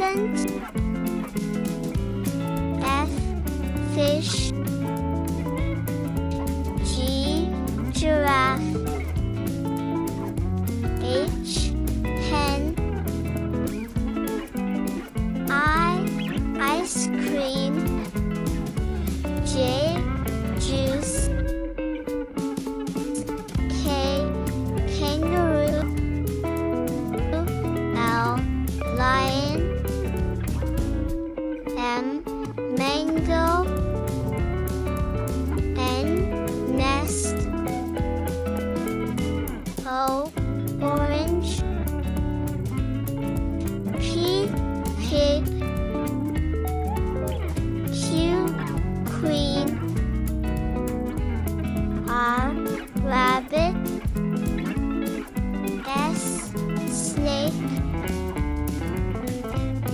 elephant. F, fish. G, giraffe. H, hen. I, ice cream. J, juice. K, kangaroo. L, lion. M, mango. N, nest. O, orange. P, pig. Q, queen. R, rabbit. S, snake.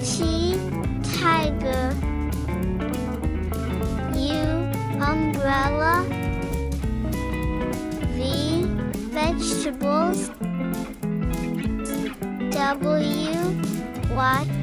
T, tiger. U, umbrella. V, vegetables. W, watch.